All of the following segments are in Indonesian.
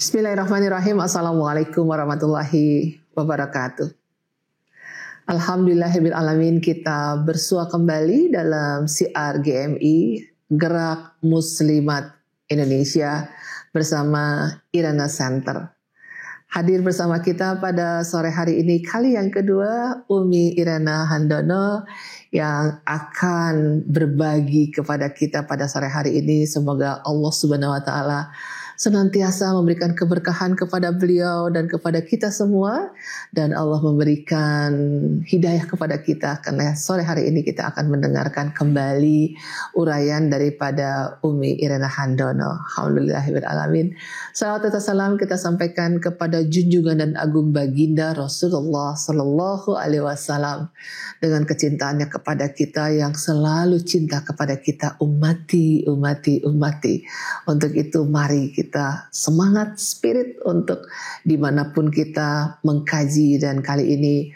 Bismillahirrahmanirrahim. Assalamualaikum warahmatullahi wabarakatuh. Alhamdulillahirrahmanirrahim, kita bersua kembali dalam siar GMI, Gerak Muslimat Indonesia, bersama Irana Center. Hadir bersama kita pada sore hari ini kali yang kedua Umi Irana Handono yang akan berbagi kepada kita pada sore hari ini. Semoga Allah Subhanahu wa taala senantiasa memberikan keberkahan kepada beliau dan kepada kita semua, dan Allah memberikan hidayah kepada kita, karena sore hari ini kita akan mendengarkan kembali uraian daripada Umi Irana Handono. Alhamdulillahirrahmanirrahim. Salawat dan salam kita sampaikan kepada junjungan dan agung baginda Rasulullah Sallallahu Alaihi Wasallam, dengan kecintaannya kepada kita yang selalu cinta kepada kita, ummati. Untuk itu mari kita semangat spirit untuk dimanapun kita mengkaji, dan kali ini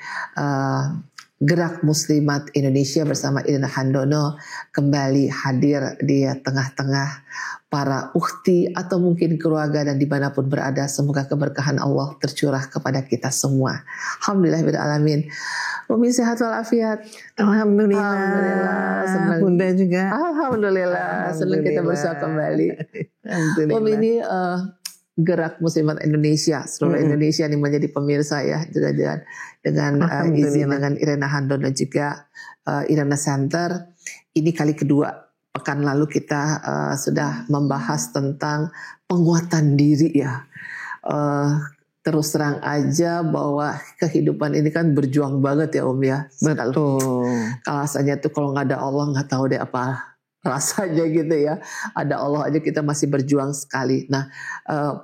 Gerak Muslimat Indonesia bersama Irana Handono kembali hadir di tengah-tengah para ukhti atau mungkin keluarga dan dimanapun berada. Semoga keberkahan Allah tercurah kepada kita semua. Alhamdulillahirrahmanirrahim. Umi sehat walafiat. Alhamdulillah. Senang. Bunda juga. Alhamdulillah. Senang kita bersua kembali. Umi ini Gerak Muslimat Indonesia, seluruh Indonesia ini menjadi pemirsa ya, juga dengan izin dengan Irana Handono dan juga Irana Center. Ini kali kedua. Pekan lalu kita sudah membahas tentang penguatan diri ya. Terus terang aja bahwa kehidupan ini kan berjuang banget ya Om ya. Betul. Alasannya tuh kalau nggak ada Allah nggak tahu deh apa rasanya gitu ya. Ada Allah aja kita masih berjuang sekali. Nah,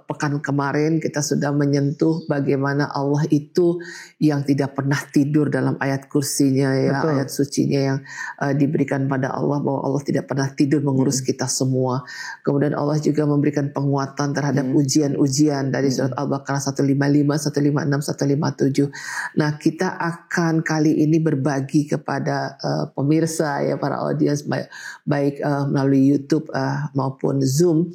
pekan kemarin kita sudah menyentuh bagaimana Allah itu yang tidak pernah tidur dalam ayat kursinya ya. Betul. Ayat sucinya yang diberikan pada Allah, bahwa Allah tidak pernah tidur mengurus kita semua. Kemudian Allah juga memberikan penguatan terhadap ujian-ujian dari surat Al-Baqarah 155, 156, 157. Nah, kita akan kali ini berbagi kepada pemirsa ya, para audiens baik melalui YouTube maupun Zoom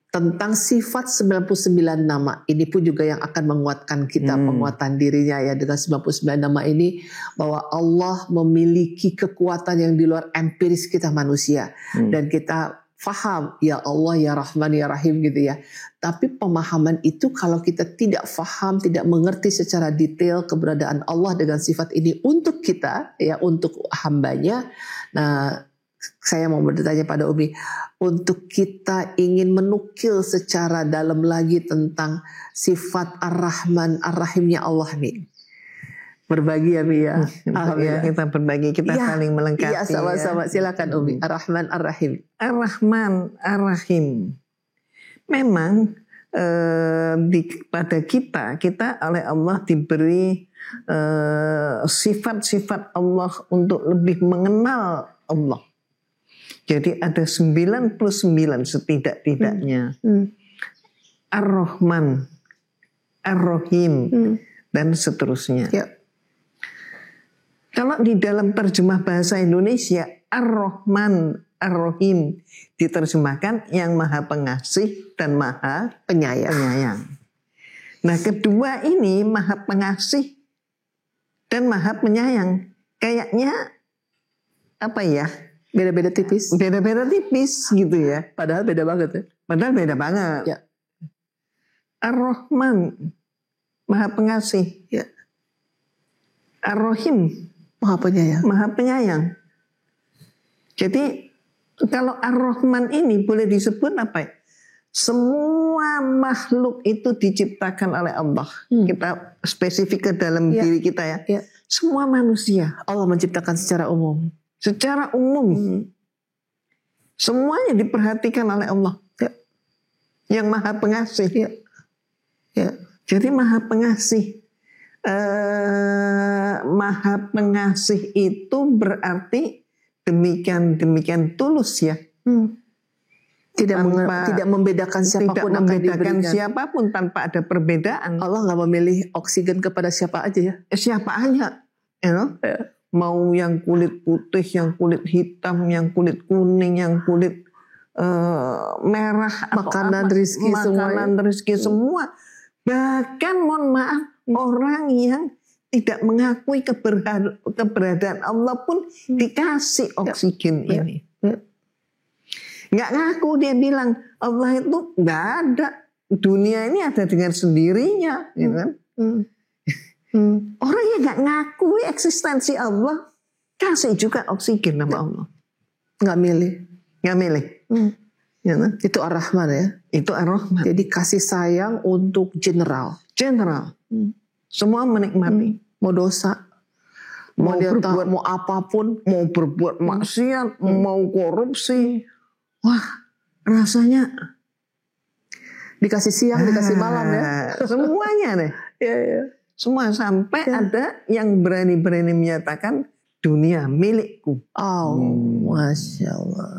tentang sifat 99 nama. Ini pun juga yang akan menguatkan kita, penguatan dirinya ya, dengan 99 nama ini, bahwa Allah memiliki kekuatan yang di luar empiris kita manusia, dan kita faham ya Allah ya Rahman ya Rahim gitu ya. Tapi pemahaman itu kalau kita tidak faham, tidak mengerti secara detail keberadaan Allah dengan sifat ini untuk kita ya, untuk hambanya. Nah, saya mau bertanya pada Umi, untuk kita ingin menukil secara dalam lagi tentang sifat Ar-Rahman Ar-Rahimnya Allah nih. Berbagi ya Mi ya. Ya, kita berbagi, kita saling melengkapi. Iya, sama-sama. Silakan Umi. Ar-Rahman Ar-Rahim. Ar-Rahman Ar-Rahim. Memang pada kita oleh Allah diberi sifat-sifat Allah untuk lebih mengenal Allah. Jadi ada 99 setidak-tidaknya. Ar-Rahman, Ar-Rahim, dan seterusnya. Ya. Kalau di dalam terjemah bahasa Indonesia, Ar-Rahman, Ar-Rahim diterjemahkan yang Maha Pengasih dan Maha Penyayang. Nah, kedua ini, Maha Pengasih dan Maha Penyayang, kayaknya apa ya? Beda-beda tipis. Beda-beda tipis gitu ya. Padahal beda banget ya. Padahal beda banget. Ya. Ar-Rahman, Maha Pengasih. Ya. Ar-Rahim, Maha Penyayang. Maha Penyayang. Jadi kalau Ar-Rahman ini boleh disebut apa ya? Semua makhluk itu diciptakan oleh Allah. Kita spesifik ke dalam diri kita ya. Semua manusia. Allah menciptakan secara umum. Secara umum. Semuanya diperhatikan oleh Allah. Ya. Yang Maha Pengasih. Ya. Ya. Jadi Maha Pengasih. Maha Pengasih itu berarti demikian tulus ya. Tidak membedakan siapapun, tidak membedakan siapapun tanpa ada perbedaan. Allah nggak memilih oksigen kepada siapa aja ya. Siapa aja, you know? Ya. Mau yang kulit putih, yang kulit hitam, yang kulit kuning, yang kulit merah, makanan rezeki semua. Makanan rezeki semua. Bahkan mohon maaf, orang yang tidak mengakui keberadaan Allah pun dikasih oksigen ini. Nggak ngaku, dia bilang Allah itu nggak ada. Dunia ini ada dengan sendirinya, gitu kan? Orang yang nggak ngakui eksistensi Allah, kasih juga oksigen sama Allah. Nggak milih. Nggak milih. Ya, kan? Itu Ar-Rahman ya. Itu Ar-Rahman. Jadi kasih sayang untuk general. General. Semua menikmati. Mau dosa, mau dia berbuat, mau apapun, mau berbuat maksiat, mau korupsi. Wah, rasanya dikasih siang, dikasih malam ya. Semuanya deh. Ya. Semua sampai ada yang berani-berani menyatakan dunia milikku. Oh, Masya Allah.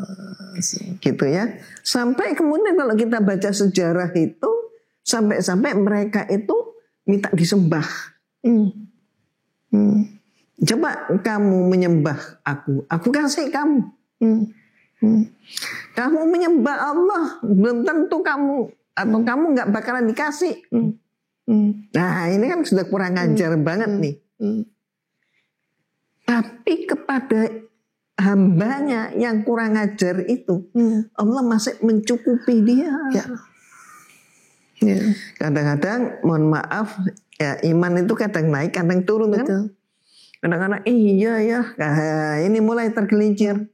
Gitu ya. Sampai kemudian kalau kita baca sejarah itu, sampai-sampai mereka itu minta disembah. Coba kamu menyembah aku kasih kamu. Kamu menyembah Allah, belum tentu kamu atau kamu nggak bakalan dikasih. Nah ini kan sudah kurang ajar banget nih. Tapi kepada hambanya yang kurang ajar itu, Allah masih mencukupi dia. Kadang-kadang, mohon maaf, ya iman itu kadang naik, kadang turun. Kan? Kadang-kadang iya ya, ini mulai tergelincir.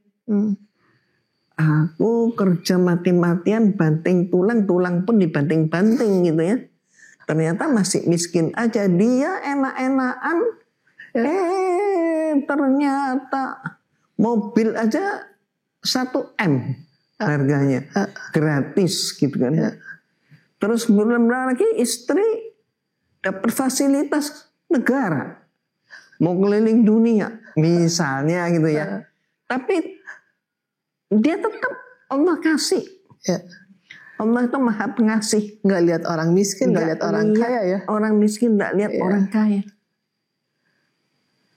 Aku kerja mati-matian, banting tulang, tulang pun dibanting-banting gitu ya. Ternyata masih miskin aja, dia enak-enakan. Ternyata mobil aja 1 M harganya, gratis gitu kan. Terus belum lagi istri dapat fasilitas negara, mau keliling dunia misalnya gitu ya. Tapi dia tetap Allah kasih. Allah itu maha pengasih. Nggak lihat orang miskin, nggak lihat orang kaya ya. Orang miskin nggak lihat orang kaya.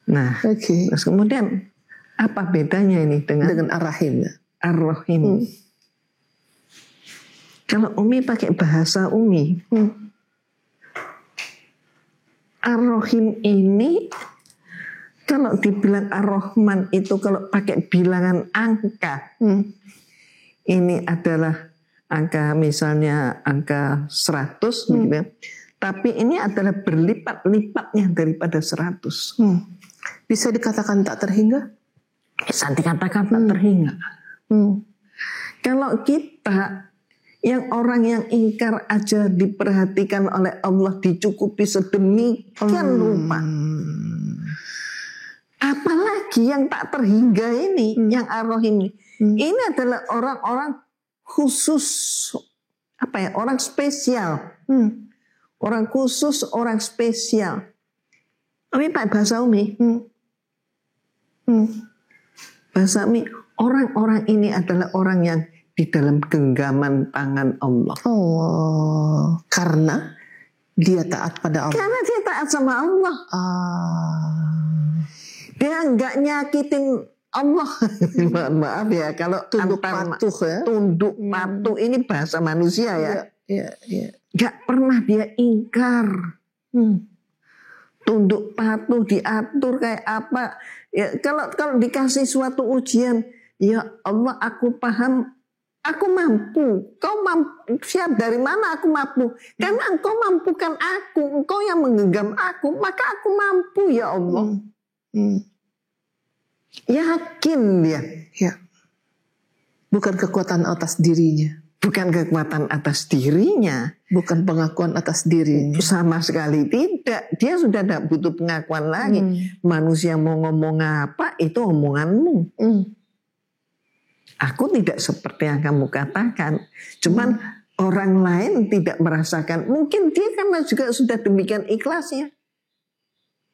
Nah, terus kemudian apa bedanya ini dengan Ar-Rahim? Ar-Rahim. Kalau Umi pakai bahasa Umi, Ar-Rahim ini kalau dibilang Ar-Rahman itu kalau pakai bilangan angka, ini adalah angka misalnya angka 100 gitu ya. Tapi ini adalah berlipat-lipatnya daripada 100. Bisa dikatakan tak terhingga? Bisa dikatakan tak terhingga. Kalau kita yang orang yang ingkar aja diperhatikan oleh Allah, dicukupi sedemikian rupa. Apalagi yang tak terhingga ini, yang Ar-Rahim ini. Ini adalah orang-orang khusus, orang spesial. Orang khusus, orang spesial. Umi pakai bahasa Umi. Bahasa Umi, orang-orang ini adalah orang yang di dalam genggaman tangan Allah. Oh, karena dia taat pada Allah. Karena dia taat sama Allah. Dia nggak nyakitin Allah. Maaf ya, kalau tunduk patuh ya. Tunduk patuh ini bahasa manusia ya. Iya. Nggak pernah dia ingkar. Tunduk patuh, diatur kayak apa. Ya, kalau dikasih suatu ujian, ya Allah aku paham, aku mampu. Kau mampu, siap dari mana aku mampu? Karena engkau mampukan aku, engkau yang menggenggam aku, maka aku mampu ya Allah. Yakin dia. Ya. Bukan kekuatan atas dirinya. Bukan kekuatan atas dirinya. Bukan pengakuan atas dirinya. Sama sekali tidak. Dia sudah tidak butuh pengakuan lagi. Manusia mau ngomong apa, itu omonganmu. Aku tidak seperti yang kamu katakan. Cuman orang lain tidak merasakan. Mungkin dia karena juga sudah demikian ikhlasnya.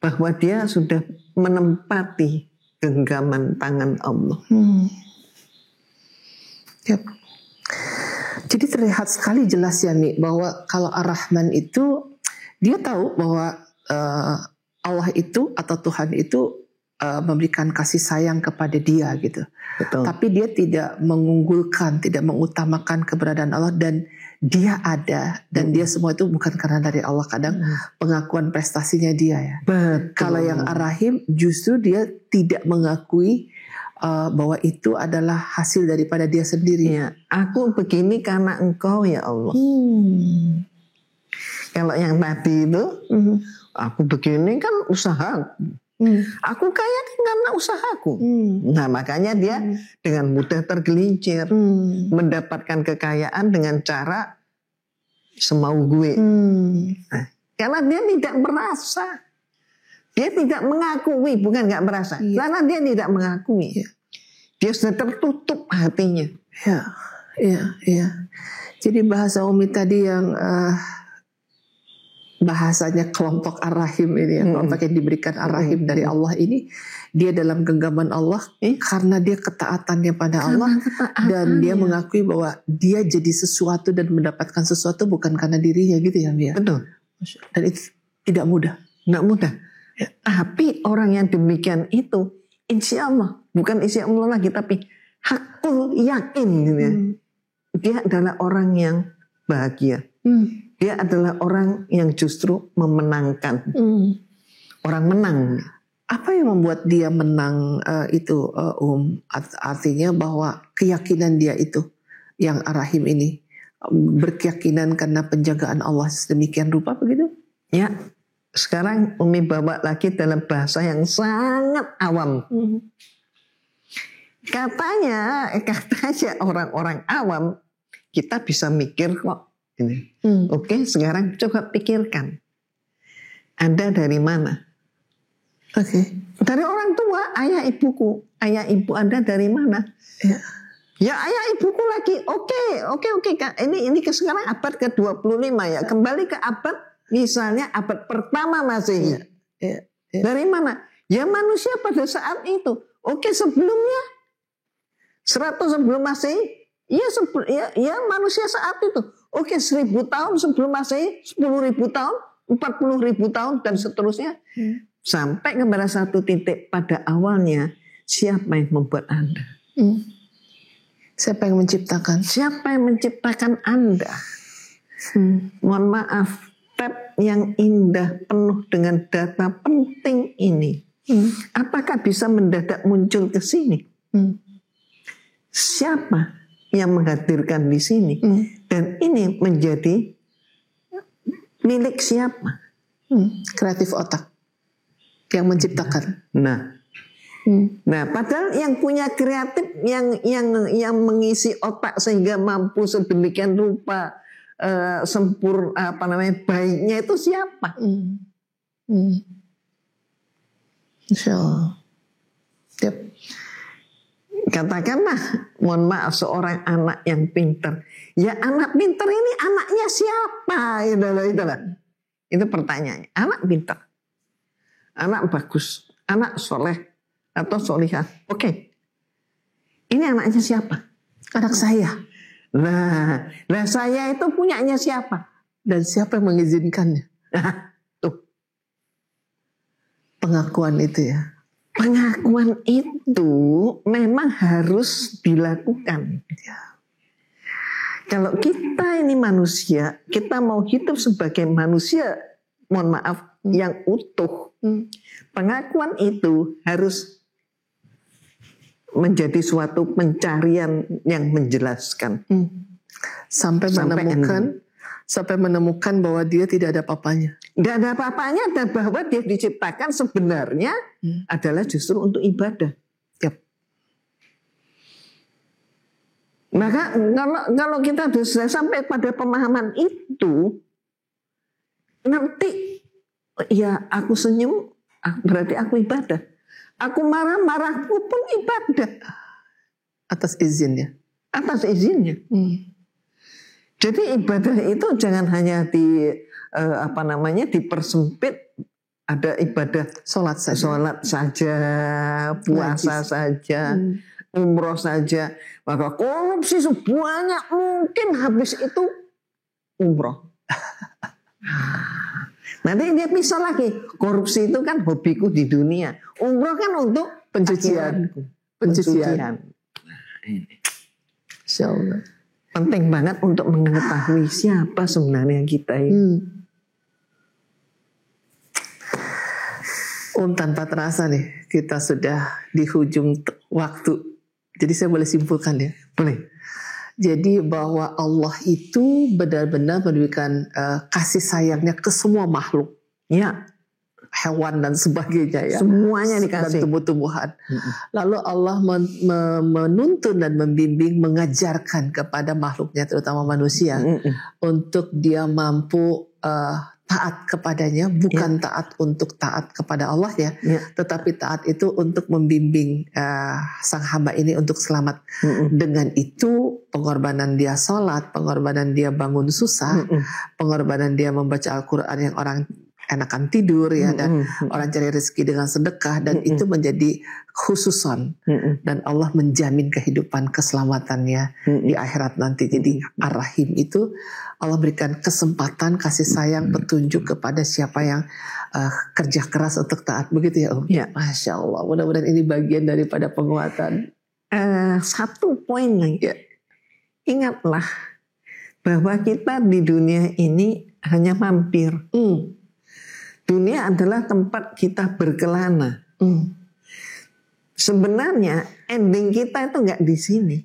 Bahwa dia sudah menempati genggaman tangan Allah. Yep. Jadi terlihat sekali jelas ya Mi, bahwa kalau Ar-Rahman itu dia tahu bahwa Allah itu atau Tuhan itu memberikan kasih sayang kepada dia gitu. Betul. Tapi dia tidak mengunggulkan, tidak mengutamakan keberadaan Allah, dan dia ada, dan dia semua itu bukan karena dari Allah. Kadang pengakuan prestasinya dia ya. Betul. Kalau yang Ar-Rahim justru dia tidak mengakui bahwa itu adalah hasil daripada dia sendiri. Ya, aku begini karena Engkau ya Allah. Kalau yang tadi itu, aku begini kan usaha. Aku kaya kan karena usahaku. Nah makanya dia dengan mudah tergelincir, mendapatkan kekayaan dengan cara semau gue. Nah, karena dia tidak merasa, dia tidak mengakui, bukan nggak merasa, karena dia tidak mengakui. Dia sudah tertutup hatinya. Ya. Jadi bahasa Umi tadi yang bahasanya kelompok Ar-Rahim ini, kelompok yang diberikan Ar-Rahim dari Allah ini, dia dalam genggaman Allah karena dia ketaatannya pada Allah, dan dia mengakui bahwa dia jadi sesuatu dan mendapatkan sesuatu bukan karena dirinya gitu ya Mia. Betul. Dan itu tidak mudah. Nggak mudah. Ya. Tapi orang yang demikian itu, insya Allah, bukan insya Allah lagi, tapi hakul yakin gitu ya. Dia adalah orang yang bahagia. Dia adalah orang yang justru memenangkan. Orang menang. Apa yang membuat dia menang itu artinya bahwa keyakinan dia itu yang Ar-Rahim ini berkeyakinan karena penjagaan Allah sedemikian rupa begitu? Ya. Sekarang Umi bawa lagi dalam bahasa yang sangat awam. Katanya orang-orang awam kita bisa mikir kok. Ini. Oke, sekarang coba pikirkan. Anda dari mana? Oke. Dari orang tua, ayah ibuku. Ayah ibu Anda dari mana? Ya ayah ibuku lagi. Oke. Ini sekarang abad ke-25 ya. Kembali ke abad, misalnya abad pertama Masehi. Dari mana? Ya manusia pada saat itu. Oke, sebelumnya 100 sebelum Masehi. Ya manusia saat itu. Oke, 1000 tahun sebelum Masehi, 10.000 tahun, 40.000 tahun, dan seterusnya. Sampai kepada satu titik pada awalnya, siapa yang membuat Anda? Siapa yang menciptakan? Siapa yang menciptakan Anda? Mohon maaf, tab yang indah penuh dengan data penting ini. Apakah bisa mendadak muncul ke sini? Siapa yang menghadirkan di sini? Dan ini menjadi milik siapa? Kreatif otak yang menciptakan. Nah, padahal yang punya kreatif, yang mengisi otak sehingga mampu sedemikian rupa baiknya itu siapa? Insya Allah. Yep. Katakanlah, mohon maaf, seorang anak yang pintar. Ya anak pintar ini anaknya siapa? Itulah. Itu pertanyaannya. Anak pintar, anak bagus, anak soleh atau solihah. Oke. Ini anaknya siapa? Anak saya. Nah saya itu punyanya siapa? Dan siapa yang mengizinkannya? Tuh. Pengakuan itu ya. Pengakuan itu memang harus dilakukan. Kalau kita ini manusia, kita mau hidup sebagai manusia, mohon maaf, yang utuh. Pengakuan itu harus menjadi suatu pencarian yang menjelaskan. Sampai menemukan bahwa dia tidak ada apa-apanya. Tidak ada apa-apanya, dan bahwa dia diciptakan sebenarnya adalah justru untuk ibadah. Yep. Maka kalau kita sudah sampai pada pemahaman itu, nanti ya aku senyum berarti aku ibadah. Aku marah-marahku pun ibadah. Atas izinnya. Atas izinnya. Jadi ibadah itu jangan hanya dipersempit, ada ibadah sholat saja, puasa saja, umroh saja. Maka korupsi sebanyak mungkin habis itu umroh. Nanti dia pisah lagi. Korupsi itu kan hobiku di dunia. Umroh kan untuk Pencucian. Pencucian. Insya Allah. Penting banget untuk mengetahui siapa sebenarnya kita ini. Tanpa terasa nih, kita sudah di hujung waktu. Jadi saya boleh simpulkan ya? Boleh. Jadi bahwa Allah itu benar-benar memberikan kasih sayangnya ke semua makhluk. Ya. Hewan dan sebagainya ya. Semuanya dikasih. Dan tumbuh-tumbuhan. Lalu Allah menuntun dan membimbing, mengajarkan kepada makhluknya, terutama manusia, untuk dia mampu taat kepadanya, bukan taat untuk taat kepada Allah ya, tetapi taat itu untuk membimbing sang hamba ini untuk selamat. Dengan itu pengorbanan dia sholat, pengorbanan dia bangun susah, pengorbanan dia membaca Al-Quran yang orang enakan tidur ya, dan orang cari rezeki dengan sedekah, dan itu menjadi khususon, dan Allah menjamin kehidupan keselamatannya di akhirat nanti. Jadi Ar-Rahim itu Allah berikan kesempatan, kasih sayang, petunjuk kepada siapa yang kerja keras untuk taat, begitu ya Om? Ya. Masya Allah, mudah-mudahan ini bagian daripada penguatan. Satu poin lagi, ingatlah bahwa kita di dunia ini hanya mampir. Dunia adalah tempat kita berkelana. Sebenarnya ending kita itu nggak di sini.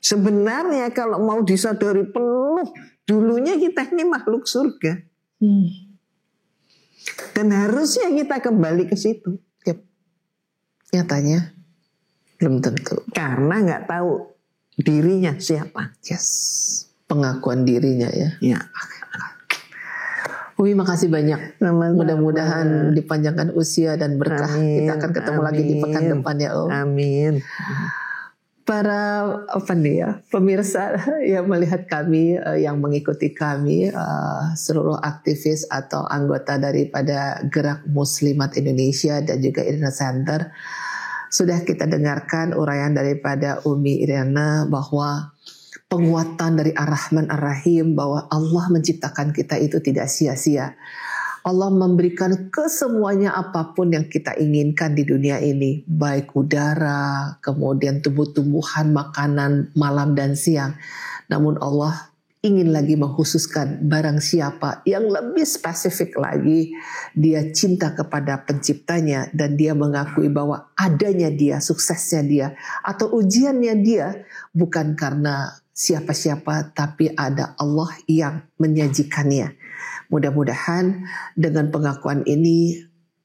Sebenarnya kalau mau disadari penuh, dulunya kita ini makhluk surga. Dan harusnya kita kembali ke situ. Nyatanya belum tentu. Karena nggak tahu dirinya siapa. Yes, pengakuan dirinya ya. Ya. Umi, makasih banyak. Mudah-mudahan dipanjangkan usia dan berkah. Amin, kita akan ketemu lagi di pekan depan ya Om. Amin. Para pemirsa yang melihat kami, yang mengikuti kami, seluruh aktivis atau anggota daripada Gerak Muslimat Indonesia dan juga Irna Center, sudah kita dengarkan uraian daripada Umi Iriana bahwa penguatan dari Ar-Rahman Ar-Rahim, bahwa Allah menciptakan kita itu tidak sia-sia. Allah memberikan kesemuanya apapun yang kita inginkan di dunia ini, baik udara, kemudian tumbuh-tumbuhan, makanan malam dan siang. Namun Allah ingin lagi mengkhususkan barang siapa yang lebih spesifik lagi, dia cinta kepada penciptanya dan dia mengakui bahwa adanya dia, suksesnya dia, atau ujiannya dia bukan karena siapa-siapa, tapi ada Allah yang menyajikannya. Mudah-mudahan dengan pengakuan ini,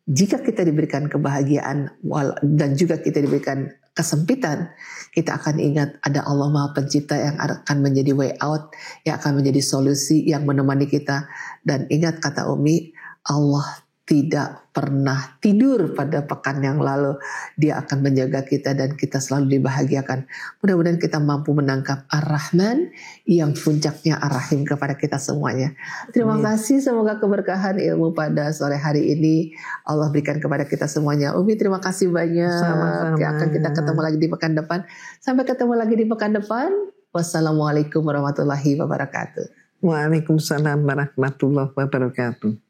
jika kita diberikan kebahagiaan dan juga kita diberikan kesempitan, kita akan ingat ada Allah Maha Pencipta yang akan menjadi way out, yang akan menjadi solusi, yang menemani kita. Dan ingat kata Umi, Allah tidak pernah tidur pada pekan yang lalu. Dia akan menjaga kita dan kita selalu dibahagiakan. Mudah-mudahan kita mampu menangkap Ar-Rahman yang puncaknya Ar-Rahim kepada kita semuanya. Terima kasih, semoga keberkahan ilmu pada sore hari ini Allah berikan kepada kita semuanya. Umi, terima kasih banyak. Sama-sama. Akan kita ketemu lagi di pekan depan. Sampai ketemu lagi di pekan depan. Wassalamualaikum warahmatullahi wabarakatuh. Waalaikumsalam warahmatullahi wabarakatuh.